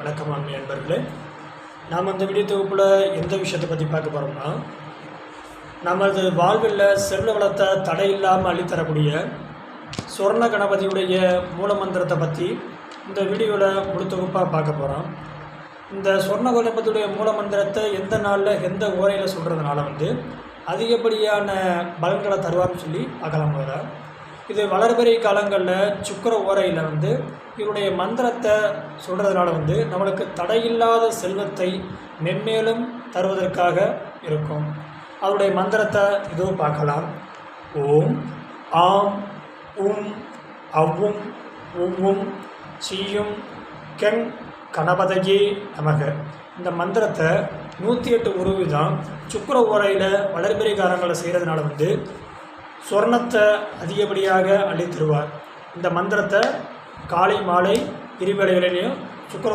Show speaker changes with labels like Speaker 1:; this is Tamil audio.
Speaker 1: வணக்கம் அன்பு நண்பர்களே. நாம் அந்த வீடியோ தொகுப்பில் எந்த விஷயத்தை பற்றி பார்க்க போகிறோம்னா, நமது வாழ்வில் செல்வ வளத்தை தடையில்லாமல் அள்ளித்தரக்கூடிய சொர்ண கணபதியுடைய மூலமந்திரத்தை பற்றி இந்த வீடியோவில் முழு தொகுப்பாக பார்க்க போகிறோம். இந்த சொர்ண கணபதியுடைய மூலமந்திரத்தை எந்த நாளில் எந்த ஓரையில் சொல்கிறதுனால அதிகப்படியான பலன்களை தருவார்னு சொல்லி பார்க்கலாம். போதா இது வளர்பெரிய காலங்களில் சுக்கர ஓரையில் இவருடைய மந்திரத்தை சொல்கிறதுனால நம்மளுக்கு தடையில்லாத செல்வத்தை மென்மேலும் தருவதற்காக இருக்கும். அவருடைய மந்திரத்தை இதுவும் பார்க்கலாம். ஓம் ஆம் உம் அவ்வும் உவ்வும் சீயும் கெங் கணபதியே நமக. இந்த மந்திரத்தை 108 உருவி தான் சுக்கர ஓரையில் வளர்பெரிய காலங்களில் செய்கிறதுனால சொர்ணத்தை அதிகப்படியாக அள்ளித்தருவார். இந்த மந்திரத்தை காலை மாலை இருவேளைகளிலையும் சுக்கர